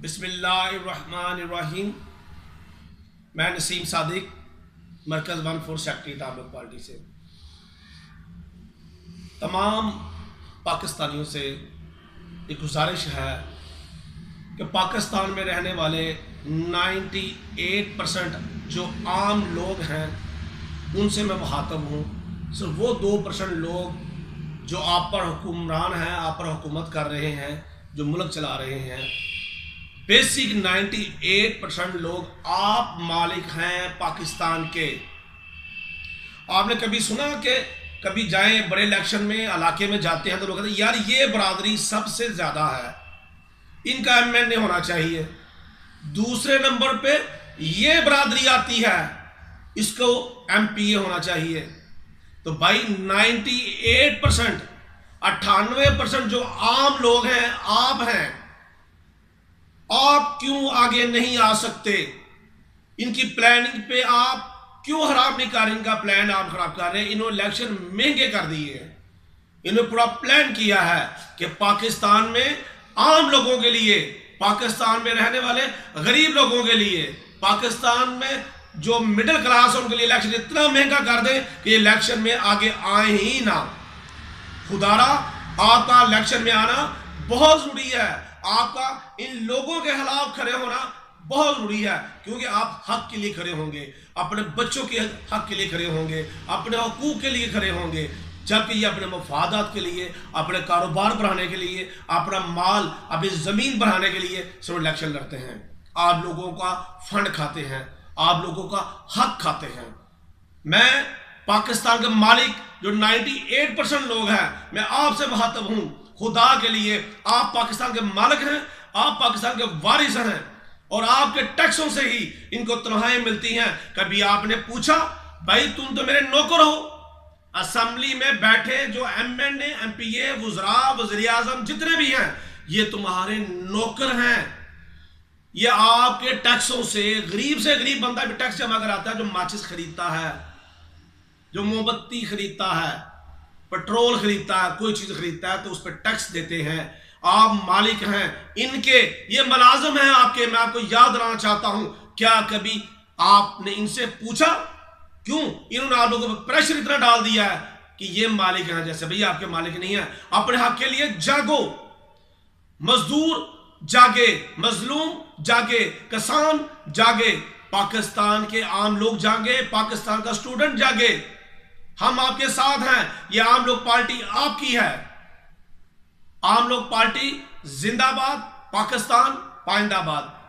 बिस्मिल्लाहिर्रहमानिर्रहीम। मैं नसीम सादिक, मरकज़ 14 सेक्रेटरी ताल्लुक पार्टी से तमाम पाकिस्तानियों से एक गुजारिश है कि पाकिस्तान में रहने वाले 98% जो आम लोग हैं उनसे मैं मुखातब हूँ। सिर्फ वो 2% लोग जो आप पर हुक्मरान हैं, आप पर हुकूमत कर रहे हैं, जो मुल्क चला रहे हैं, बेसिक 98% लोग आप मालिक हैं पाकिस्तान के। आपने कभी सुना कि कभी जाएं बड़े इलेक्शन में इलाके में जाते हैं तो लोग कहते हैं यार ये बरादरी सबसे ज़्यादा है, इनका MNA होना चाहिए। दूसरे नंबर पे ये बरादरी आती है, इसको MPA होना चाहिए। तो भाई 98% 98% जो आम लोग हैं, आप हैं, आप क्यों आगे नहीं आ सकते? इनकी प्लानिंग पे आप क्यों खराब नहीं कर रहे? इनका प्लान आप खराब कर रहे हैं। इन्होंने इलेक्शन महंगे कर दिए हैं। इन्होंने पूरा प्लान किया है कि पाकिस्तान में आम लोगों के लिए, पाकिस्तान में रहने वाले गरीब लोगों के लिए, पाकिस्तान में जो मिडिल क्लास है उनके लिए इलेक्शन इतना महंगा कर दें कि इलेक्शन में आगे आए ही ना। खुदारा आपका इलेक्शन में आना बहुत जरूरी है। आपका इन लोगों के खिलाफ खड़े होना बहुत जरूरी है, क्योंकि आप हक के लिए खड़े होंगे, अपने बच्चों के हक के लिए खड़े होंगे, अपने हकूक के लिए खड़े होंगे। जबकि ये अपने मफादात के लिए, अपने कारोबार बढ़ाने के लिए, अपना माल, अपनी ज़मीन बढ़ाने के लिए सिर्फ इलेक्शन लड़ते हैं। आप लोगों का फंड खाते हैं, आप लोगों का हक खाते हैं। मैं पाकिस्तान के मालिक जो 98% लोग हैं, मैं आपसे मुखातब हूँ। खुदा के लिए आप पाकिस्तान के मालिक हैं, आप पाकिस्तान के वारिस हैं, और आपके टैक्सों से ही इनको तनख्वाहें मिलती हैं। कभी आपने पूछा भाई तुम तो मेरे नौकर हो? असेंबली में बैठे जो MNA, MPA, वज़रा, वज़ीर आज़म जितने भी हैं, ये तुम्हारे नौकर हैं। ये आपके टैक्सों से गरीब बंदा भी टैक्स जमा कराता है, जो माचिस खरीदता है, जो मोमबत्ती खरीदता है, पेट्रोल खरीदता है, कोई चीज खरीदता है तो उस पर टैक्स देते हैं। आप मालिक हैं इनके, ये मुलाजिम हैं आपके। मैं आपको याद दिलाना चाहता हूं, क्या कभी आपने इनसे पूछा क्यों इन्होंने आप लोगों पर प्रेशर इतना डाल दिया है कि ये मालिक हैं? जैसे भैया आपके मालिक नहीं है। अपने हक के लिए जागो, मजदूर जागे, मजलूम जागे, किसान जागे, पाकिस्तान के आम लोग जागे, पाकिस्तान का स्टूडेंट जागे। हम आपके साथ हैं। ये आम लोग पार्टी आपकी है। आम लोग पार्टी जिंदाबाद, पाकिस्तान पाइंदाबाद।